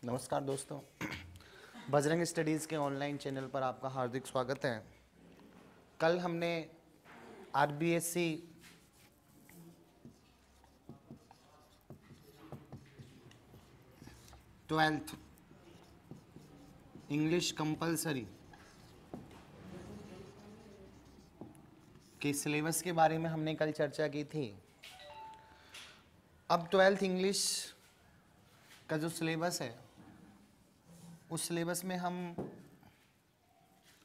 नमस्कार दोस्तों, बजरंग स्टडीज़ के ऑनलाइन चैनल पर आपका हार्दिक स्वागत है। कल हमने आरबीएससी ट्वेल्थ इंग्लिश कंपलसरी के सिलेबस के बारे में हमने कल चर्चा की थी। अब ट्वेल्थ इंग्लिश का जो सिलेबस है उस सिलेबस में हम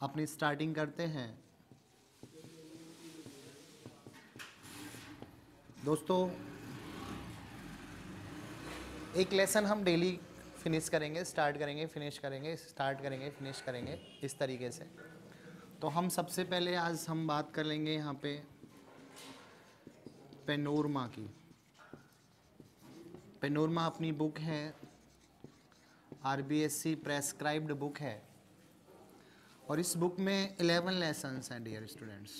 अपनी स्टार्टिंग करते हैं। दोस्तों, एक लेसन हम डेली फिनिश करेंगे, स्टार्ट करेंगे, फिनिश करेंगे, स्टार्ट करेंगे, फिनिश करेंगे, इस तरीके से। तो हम सबसे पहले आज हम बात कर लेंगे यहाँ पे पेनोरमा की। पेनोरमा अपनी बुक है, आरबीएससी प्रेस्क्राइब्ड बुक है और इस बुक में 11 लेसन्स हैं डियर स्टूडेंट्स।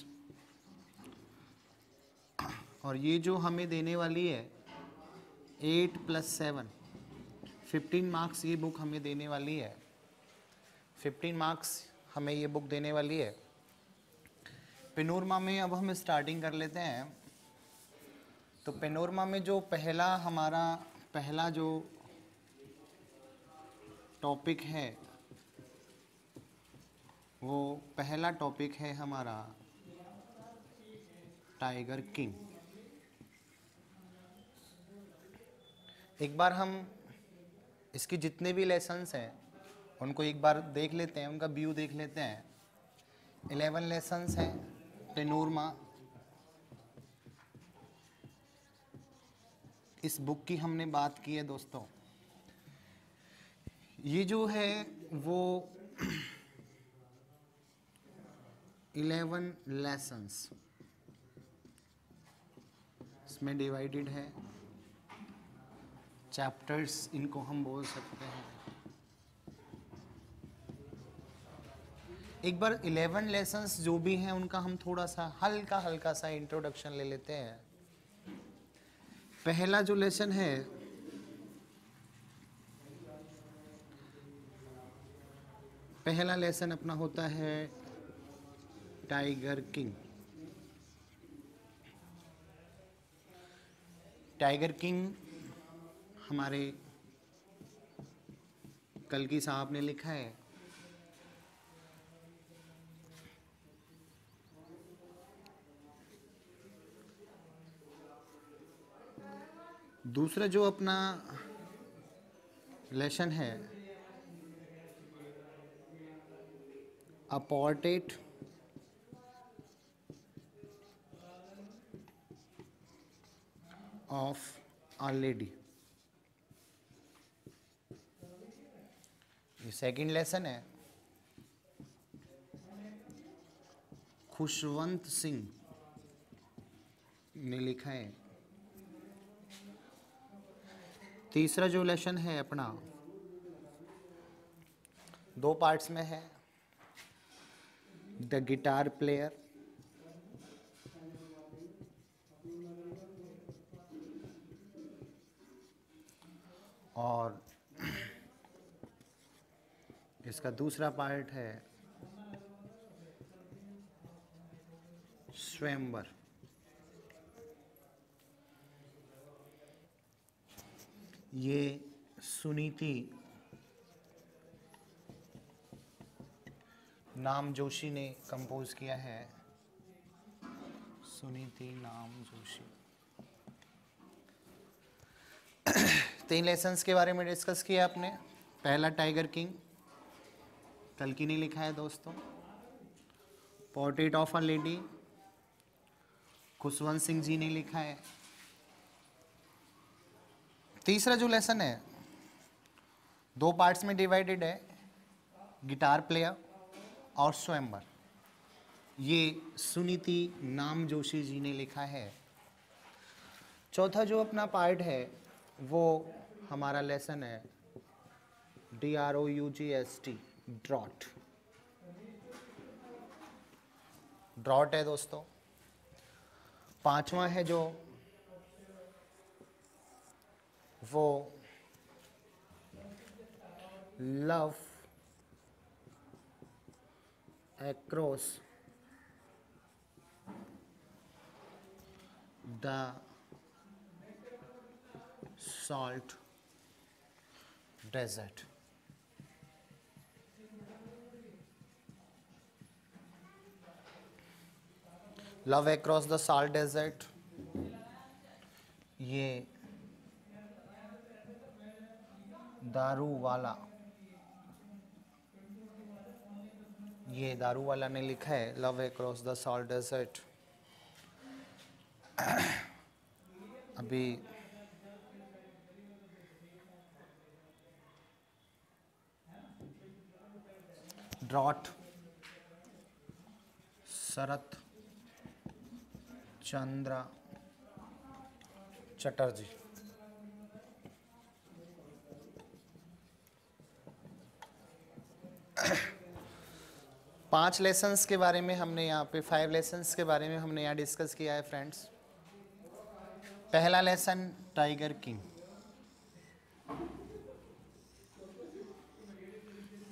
और ये जो हमें देने वाली है 8 + 7 15 मार्क्स ये बुक हमें देने वाली है। 15 मार्क्स हमें ये बुक देने वाली है। पेनोरमा में अब हम स्टार्टिंग कर लेते हैं। तो पेनोरमा में जो पहला जो टॉपिक है वो पहला टॉपिक है हमारा टाइगर किंग। एक बार हम इसके जितने भी लेसन्स हैं उनको एक बार देख लेते हैं, उनका व्यू देख लेते हैं। 11 लेसन्स हैं पेनोरमा। इस बुक की हमने बात की है दोस्तों। ये जो है वो 11 लेसन्स इसमें डिवाइडेड है। चैप्टर्स इनको हम बोल सकते हैं। एक बार 11 लेसन्स जो भी हैं उनका हम थोड़ा सा हल्का सा इंट्रोडक्शन ले लेते हैं। पहला जो लेसन है पहला लेसन अपना होता है टाइगर किंग। टाइगर किंग हमारे कल्कि साहब ने लिखा है। दूसरा जो अपना लेसन है a portrait of a lady. ये सेकंड लेसन है। खुशवंत सिंह ने लिखा है। तीसरा जो लेसन है अपना 2 पार्ट्स में है, द गिटार प्लेयर। और इसका दूसरा पार्ट है स्वयंवर। ये सुनीति नाम जोशी ने कंपोज किया है। सुनीति नाम जोशी। 3 लेसन्स के बारे में डिस्कस किया आपने। पहला टाइगर किंग, कल्कि ने लिखा है दोस्तों। Portrait of a lady, Khushwant Singh ji ने लिखा है। तीसरा जो लेसन है 2 पार्ट्स में डिवाइडेड है, गिटार प्लेयर और स्वयंवर। ये सुनीति नाम जोशी जी ने लिखा है। चौथा जो अपना पार्ट है वो हमारा लेसन है DROUGST, ड्रॉट। ड्रॉट है दोस्तों। पांचवा है जो वो love across the salt desert. Love across the salt desert, ये दारू वाला, ये दारू वाला ने लिखा है love across the salt desert. अभी ड्रॉट शरत चंद्र चटर्जी। पांच लेसन्स के बारे में हमने यहाँ पे 5 लेसन्स के बारे में हमने यहाँ डिस्कस किया है फ्रेंड्स। पहला lesson tiger king.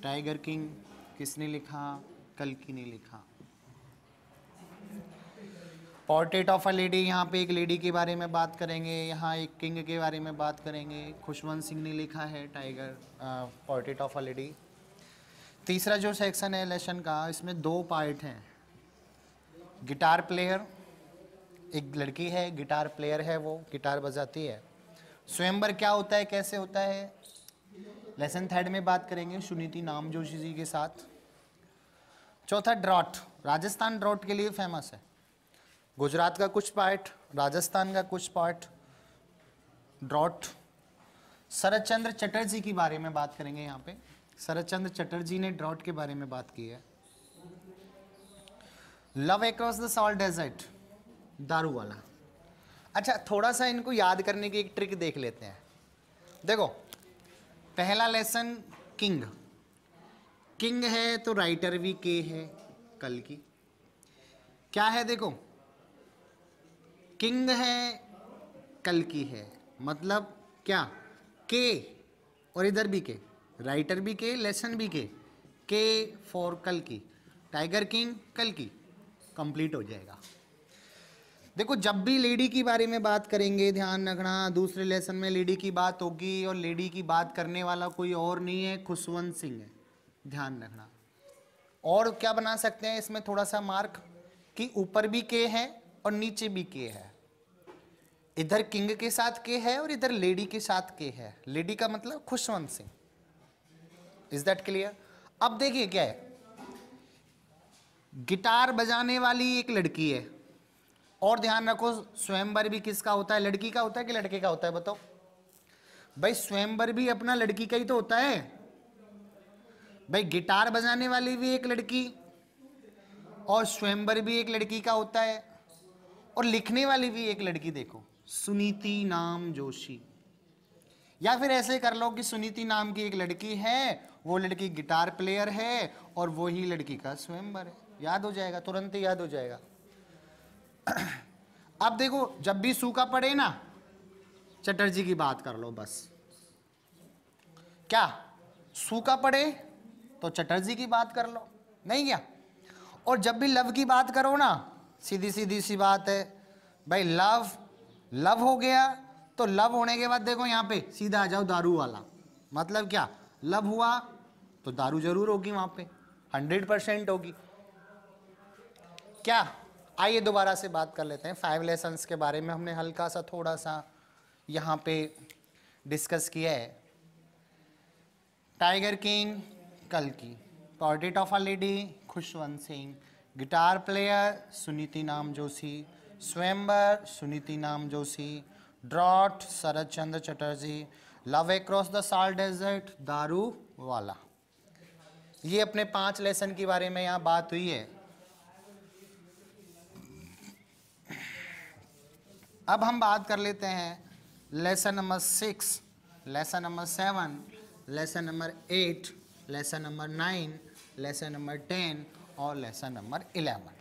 Tiger king किसने लिखा? कल्कि ने लिखा। पोर्ट्रेट ऑफ अ लेडी, यहाँ पे एक लेडी के बारे में बात करेंगे, यहाँ एक किंग के बारे में बात करेंगे। खुशवंत सिंह ने लिखा है tiger portrait of a lady. तीसरा जो सेक्शन है लेसन का, इसमें 2 पार्ट हैं। गिटार प्लेयर, एक लड़की है गिटार प्लेयर है, वो गिटार बजाती है। स्वयंवर क्या होता है, कैसे होता है, लेसन 3 में बात करेंगे सुनीति नाम जोशी जी के साथ। चौथा ड्रॉट, राजस्थान ड्रॉट के लिए फेमस है। गुजरात का कुछ पार्ट, राजस्थान का कुछ पार्ट ड्रॉट। शरत चंद्र चटर्जी के बारे में बात करेंगे। यहाँ पे शरत चंद्र चटर्जी ने ड्रॉट के बारे में बात की है। Love across the salt desert, Daruwalla. अच्छा, थोड़ा सा इनको याद करने की एक ट्रिक देख लेते हैं। देखो, पहला लेसन किंग। किंग है तो राइटर भी के है, कल्कि। क्या है देखो, किंग है कल्कि है, मतलब क्या, के और इधर भी के, राइटर भी के, लेसन भी के फॉर कल्कि। टाइगर किंग कल्कि, कंप्लीट हो जाएगा। देखो, जब भी लेडी के बारे में बात करेंगे, ध्यान रखना, दूसरे लेसन में लेडी की बात होगी और लेडी की बात करने वाला कोई और नहीं है, खुशवंत सिंह है, ध्यान रखना। और क्या बना सकते हैं इसमें थोड़ा सा मार्क, कि ऊपर भी के है और नीचे भी के है। इधर किंग के साथ के है और इधर लेडी के साथ के है। लेडी का मतलब Khushwant Singh. Is that clear? अब देखिए क्या है, गिटार बजाने वाली एक लड़की है, और ध्यान रखो स्वयंवर भी किसका होता है, लड़की का होता है कि लड़के का होता है, बताओ भाई। स्वयंवर भी अपना लड़की का ही तो होता है भाई। गिटार बजाने वाली भी एक लड़की और स्वयंवर भी एक लड़की का होता है, और लिखने वाली भी एक लड़की। देखो, सुनीति नाम जोशी, या फिर ऐसे कर लो कि सुनीति नाम की एक लड़की है, वो लड़की गिटार प्लेयर है और वो ही लड़की का स्वयंवर है। याद हो जाएगा, तुरंत ही याद हो जाएगा। अब देखो, जब भी सूखा पड़े ना, चटर्जी की बात कर लो बस। क्या सूखा पड़े तो चटर्जी की बात कर लो, नहीं क्या? और जब भी लव की बात करो ना, सीधी सीधी सी बात है भाई, लव हो गया तो लव होने के बाद देखो यहाँ पे सीधा आ जाओ दारू वाला। मतलब क्या, लव हुआ तो दारू जरूर होगी वहां पे, 100% होगी। क्या, आइए दोबारा से बात कर लेते हैं। 5 लेसन्स के बारे में हमने हल्का सा थोड़ा सा यहाँ पे डिस्कस किया है। टाइगर किंग कल्कि, portrait of a lady Khushwant Singh, guitar player Suniti Namjoshi, Swayamvara Suniti Namjoshi, drought Sarat Chandra Chatterjee, love across the salt desert Daruwalla. ये अपने 5 लेसन के बारे में यहाँ बात हुई है। अब हम बात कर लेते हैं lesson number 6, lesson number 7, lesson number 8, lesson number 9, lesson number 10 और लेसन नंबर 11।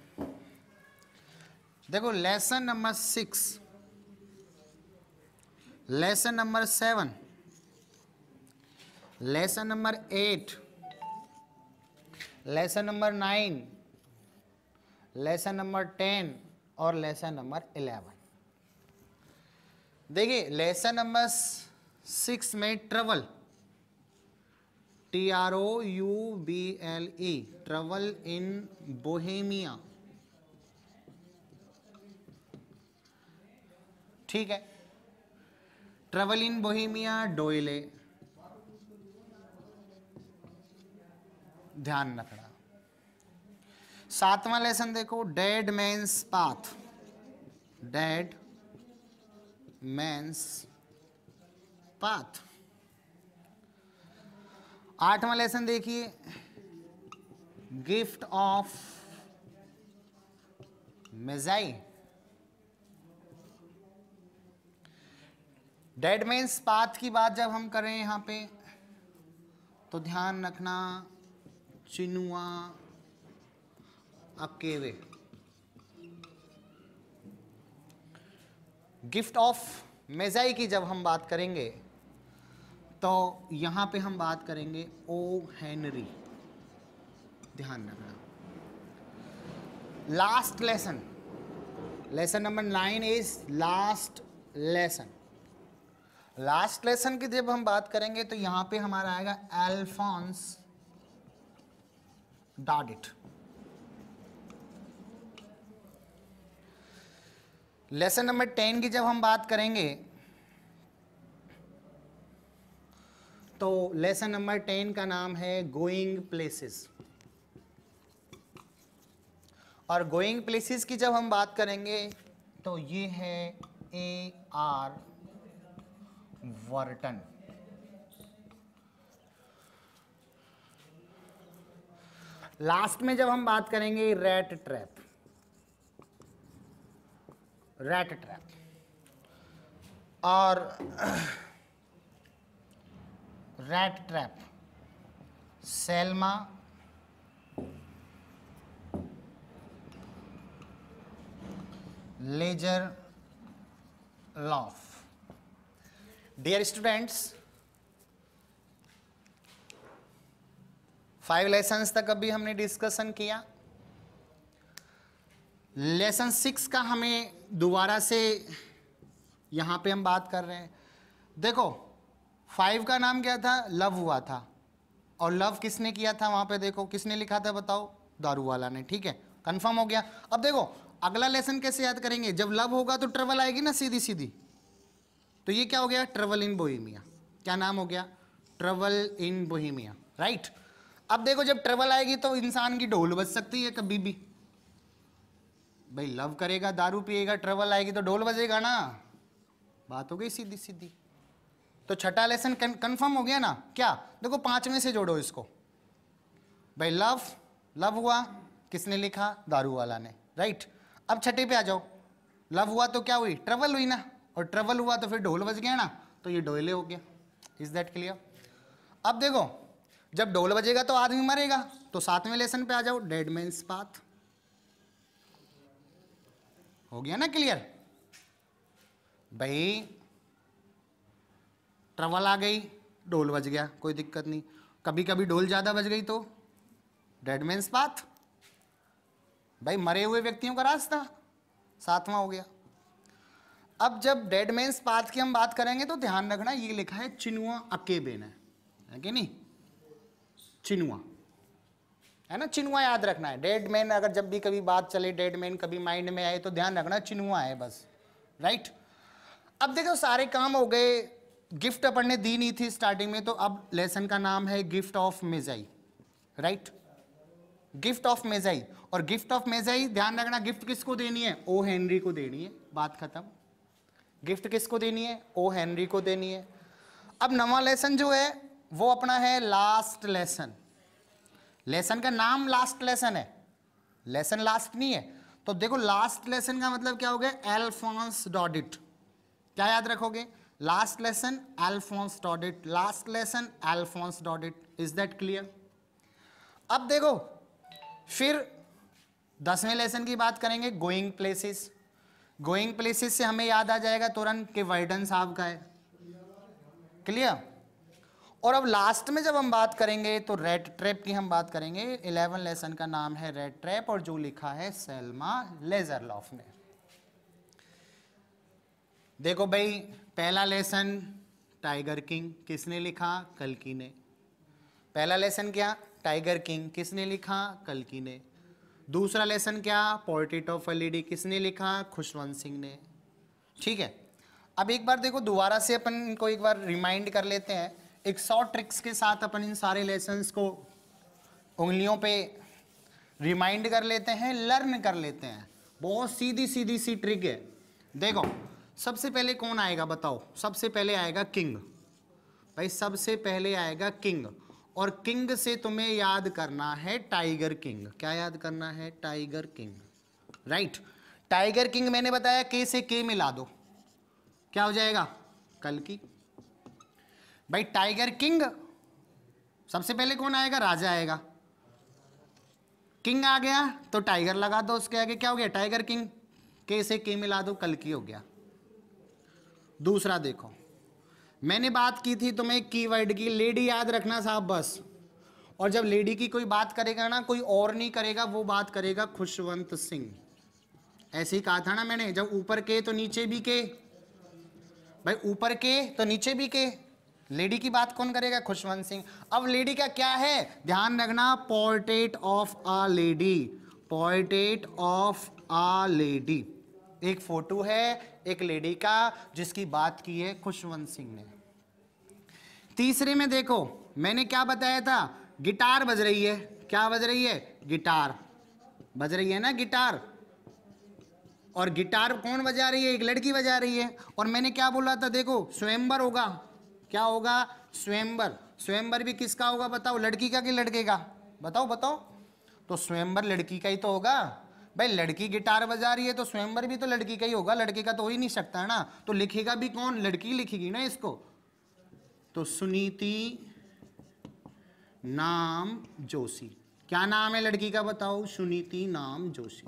देखो, lesson number 6, lesson number 7, lesson number 8, lesson number 9, lesson number 10 और लेसन नंबर 11। देखिए लेसन नंबर 6 में travel, TROUBLE, travel in Bohemia, ठीक है। Travel in Bohemia Doyle, ध्यान रखना। 7वां लेसन देखो, dead man's path, dead man's path. 8वां लेसन देखिए, gift of Magi. Dead man's path की बात जब हम करें यहां पे तो ध्यान रखना चिनुआ अकेवे। गिफ्ट ऑफ मेजाई की जब हम बात करेंगे तो यहां पे हम बात करेंगे ओ हेनरी, ध्यान रखना। Last lesson, lesson number 9 is last lesson. Last lesson की जब हम बात करेंगे तो यहां पे हमारा आएगा अल्फोंस डॉडिट। लेसन नंबर 10 की जब हम बात करेंगे तो लेसन नंबर 10 का नाम है गोइंग प्लेसेस। और गोइंग प्लेसेस की जब हम बात करेंगे तो ये है AR वर्टन। लास्ट में जब हम बात करेंगे रैट ट्रैप, रैट ट्रैप। और rat trap Selma Lagerlof. Dear students, 5 lessons तक अभी हमने डिस्कशन किया। लेसन 6 का हमें दोबारा से यहां पे हम बात कर रहे हैं। देखो 5 का नाम क्या था, लव हुआ था। और लव किसने किया था वहां पे, देखो किसने लिखा था बताओ, दारू वाला ने, ठीक है, कंफर्म हो गया। अब देखो अगला लेसन कैसे याद करेंगे, जब लव होगा तो ट्रेवल आएगी ना सीधी सीधी, तो ये क्या हो गया, ट्रेवल इन बोहेमिया। क्या नाम हो गया, ट्रेवल इन बोहेमिया, राइट। अब देखो जब ट्रेवल आएगी तो इंसान की ढोल बज सकती है कभी भी। भाई लव करेगा, दारू पिएगा, ट्रेवल आएगी तो ढोल बजेगा ना, बात हो गई सीधी सीधी। तो छठा लेसन कंफर्म हो गया ना। क्या, देखो 5 में से जोड़ो इसको। भाई लव, लव हुआ, किसने लिखा, दारू वाला ने, राइट। अब छठे पे आ जाओ, लव हुआ तो क्या हुई, ट्रेवल हुई ना, और ट्रेवल हुआ तो फिर ढोल बज गया ना, तो ये डोले हो गया। Is that clear. अब देखो जब ढोल बजेगा तो आदमी मरेगा, तो 7वें लेसन पे आ जाओ, डेड मैन्स पाथ। हो गया ना क्लियर। भाई ट्रेवल आ गई, ढोल बज गया, कोई दिक्कत नहीं। कभी कभी ढोल ज्यादा बज गई तो डेड मैन्स पाथ, भाई मरे हुए व्यक्तियों का रास्ता, 7वां हो गया। अब जब डेड मैन्स पाथ की हम बात करेंगे तो ध्यान रखना ये लिखा है चिनुआ अकेबेन है कि नहीं, चिनुआ है ना, चिनुआ याद रखना है। डेड मैन अगर जब भी कभी बात चले, डेड मैन कभी माइंड में आए तो ध्यान रखना चिनुआ है बस, राइट। अब देखो सारे काम हो गए, गिफ्ट अपन ने दी नहीं थी स्टार्टिंग में, तो अब लेसन का नाम है gift of Magi, right, gift of Magi. और गिफ्ट ऑफ मेजाई ध्यान रखना, गिफ्ट किसको देनी है, ओ हेनरी को देनी है, बात खत्म। गिफ्ट किसको देनी है, ओ हेनरी को देनी है। अब 9वां लेसन जो है वो अपना है लास्ट लेसन। लेसन का नाम लास्ट लेसन है, लेसन लास्ट नहीं है। तो देखो लास्ट लेसन का मतलब क्या हो गया, अल्फोंस डॉडिट। क्या याद रखोगे, last lesson Alphonse Daudet, last lesson Alphonse Daudet. Is that clear. अब देखो फिर 10वें लेसन की बात करेंगे, गोइंग प्लेसेस। गोइंग प्लेसेस से हमें याद आ जाएगा तुरंत कि वर्डन साहब का है, क्लियर। और अब लास्ट में जब हम बात करेंगे तो रेड ट्रैप की हम बात करेंगे। 11 लेसन का नाम है रेड ट्रैप और जो लिखा है सेल्मा लेज़रलॉफ ने। देखो भाई, पहला लेसन टाइगर किंग किसने लिखा? कल्कि ने। पहला लेसन क्या? टाइगर किंग किसने लिखा? कल्कि ने। दूसरा लेसन क्या? पोर्ट्रेट ऑफ अ लेडी किसने लिखा? खुशवंत सिंह ने। ठीक है, अब एक बार देखो दोबारा से अपन इनको एक बार रिमाइंड कर लेते हैं। एक 100 ट्रिक्स के साथ अपन इन सारे लेसन्स को उंगलियों पे रिमाइंड कर लेते हैं, लर्न कर लेते हैं। बहुत सीधी सीधी सी ट्रिक है। देखो सबसे पहले कौन आएगा बताओ? सबसे पहले आएगा किंग। भाई सबसे पहले आएगा किंग, और किंग से तुम्हें याद करना है टाइगर किंग। क्या याद करना है? Tiger king, right. Tiger king मैंने बताया के से के मिला दो, क्या हो जाएगा? कल्कि। भाई टाइगर किंग, सबसे पहले कौन आएगा? राजा आएगा। किंग आ गया तो टाइगर लगा दो उसके आगे, क्या हो गया? Tiger king. के से के मिला दो, कल्कि हो गया। दूसरा देखो, मैंने बात की थी तुम्हें कीवर्ड की, लेडी याद रखना साहब बस। और जब लेडी की कोई बात करेगा ना, कोई और नहीं करेगा, वो बात करेगा खुशवंत सिंह। ऐसे ही कहा था ना मैंने, जब ऊपर के तो नीचे भी के। भाई ऊपर के तो नीचे भी के, लेडी की बात कौन करेगा? खुशवंत सिंह। अब लेडी का क्या है ध्यान रखना? Portrait of a lady. Portrait of a lady, एक फोटो है एक लेडी का जिसकी बात की है खुशवंत सिंह ने। तीसरे में देखो मैंने क्या बताया था? गिटार बज रही है। क्या बज रही है? गिटार बज रही है ना, गिटार। और गिटार कौन बजा रही है? एक लड़की बजा रही है। और मैंने क्या बोला था? देखो स्वयंवर होगा। क्या होगा? स्वयंवर। स्वयंवर भी किसका होगा बताओ? लड़की का कि लड़के का? बताओ बताओ। तो स्वयंवर लड़की का ही तो होगा। भाई लड़की गिटार बजा रही है तो स्वयंवर भी तो लड़की का ही होगा, लड़के का तो हो ही नहीं सकता है ना। तो लिखेगा भी कौन? लड़की लिखेगी ना इसको। तो सुनीति नाम जोशी। क्या नाम है लड़की का बताओ? सुनीति नाम जोशी।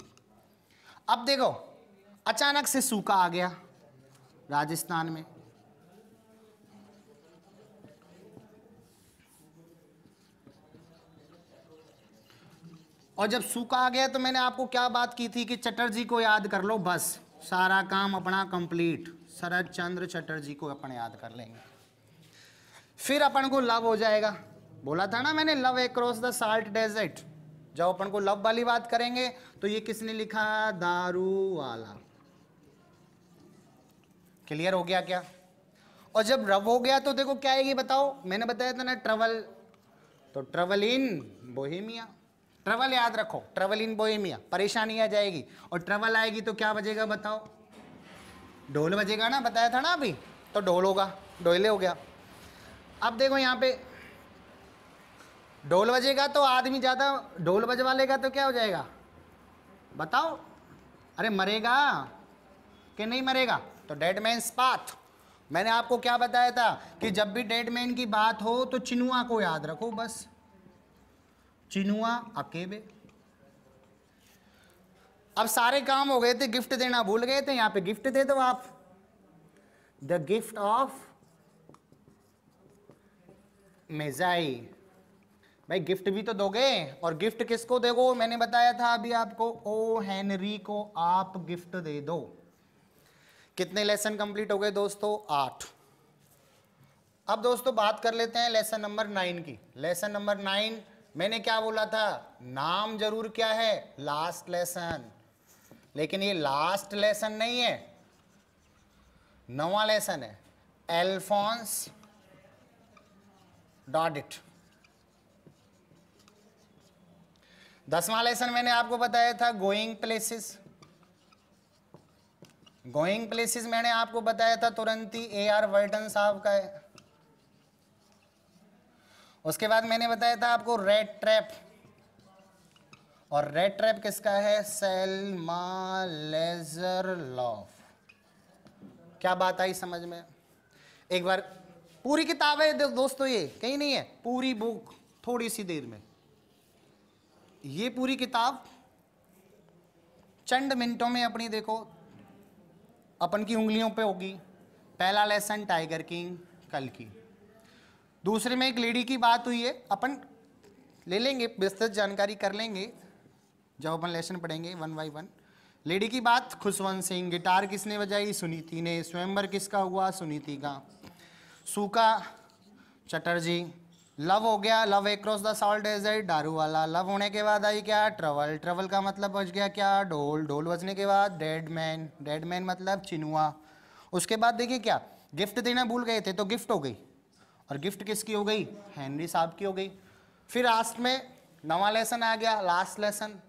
अब देखो अचानक से सूखा आ गया राजस्थान में। और जब सूखा आ गया तो मैंने आपको क्या बात की थी कि चटर्जी को याद कर लो, बस सारा काम अपना कंप्लीट। शरद चंद्र चटर्जी को अपन याद कर लेंगे, फिर अपन को लव हो जाएगा। बोला था ना मैंने, love across the salt desert. जब अपन को लव वाली बात करेंगे तो ये किसने लिखा? दारू वाला। क्लियर हो गया क्या? और जब रव हो गया तो देखो क्या आएगी बताओ? मैंने बताया था ना ट्रैवल, तो ट्रैवल इन बोहेमिया। ट्रैवल याद रखो, ट्रैवल इन बोहेमिया। परेशानी आ जाएगी और ट्रैवल आएगी तो क्या बजेगा बताओ? ढोल बजेगा ना, बताया था ना अभी। तो ढोल होगा, ढोले हो गया। अब देखो यहाँ पे ढोल बजेगा तो आदमी ज्यादा ढोल बजवा लेगा तो क्या हो जाएगा बताओ? अरे मरेगा कि नहीं मरेगा? तो डेड मैन्स पाथ। मैंने आपको क्या बताया था कि जब भी डेड मैन की बात हो तो चिनुआ को याद रखो, बस चिनुआ अकेबे। अब सारे काम हो गए थे, गिफ्ट देना भूल गए थे, यहां पे गिफ्ट दे दो आप। The gift of Magi. भाई गिफ्ट भी तो दोगे, और गिफ्ट किसको दोगे? मैंने बताया था अभी आपको, ओ हेनरी को आप गिफ्ट दे दो। कितने लेसन कंप्लीट हो गए दोस्तों? 8। अब दोस्तों बात कर लेते हैं लेसन नंबर 9 की। लेसन नंबर 9 मैंने क्या बोला था? नाम जरूर क्या है? Last lesson. लेकिन ये लास्ट लेसन नहीं है, 9वां लेसन है, एल्फोंस डॉडिट। 10वां लेसन मैंने आपको बताया था गोइंग प्लेसेस। गोइंग प्लेसेस मैंने आपको बताया था तुरंत ही AR वर्टन साहब का है। उसके बाद मैंने बताया था आपको रेड ट्रैप, और रेड ट्रैप किसका है? सेल्मा लेज़रलॉफ। क्या बात आई समझ में? एक बार पूरी किताब है दोस्तों, ये कहीं नहीं है, पूरी बुक थोड़ी सी देर में। ये पूरी किताब चंद मिनटों में अपनी देखो अपन की उंगलियों पे होगी। पहला लेसन टाइगर किंग कल्कि, दूसरे में एक लेडी की बात हुई है, अपन ले लेंगे, विस्तृत जानकारी कर लेंगे जब अपन लेसन पढ़ेंगे 1 बाय 1। लेडी की बात, खुशवंत सिंह। गिटार किसने बजाई? सुनीति ने। स्वयंवर किसका हुआ? सुनीति का। सूखा चटर्जी। लव हो गया, love across the salt desert, Daruwalla. Love होने के बाद आई क्या? ट्रवल। ट्रवल का मतलब बज गया क्या? ढोल। ढोल बजने के बाद डेड मैन। डेड मैन मतलब चिनुआ। उसके बाद देखिए क्या, गिफ्ट देना भूल गए थे तो गिफ्ट हो गई, और गिफ्ट किसकी हो गई? हेनरी साहब की हो गई। फिर लास्ट में नवा लेसन आ गया, लास्ट लेसन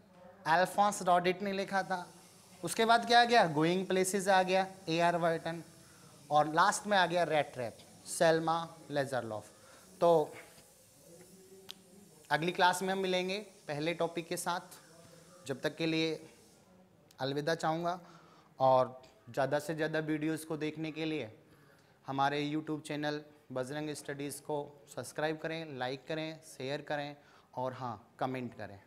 अल्फोंस रॉडेट ने लिखा था। उसके बाद क्या आ गया? गोइंग प्लेसेस आ गया, A.R. वर्टन। और लास्ट में आ गया रेट रैप, सेल्मा लेजरलॉफ। तो अगली क्लास में हम मिलेंगे पहले टॉपिक के साथ। जब तक के लिए अलविदा चाहूँगा, और ज़्यादा से ज़्यादा वीडियोस को देखने के लिए हमारे YouTube चैनल बजरंग स्टडीज़ को सब्सक्राइब करें, लाइक करें, शेयर करें, और हाँ, कमेंट करें।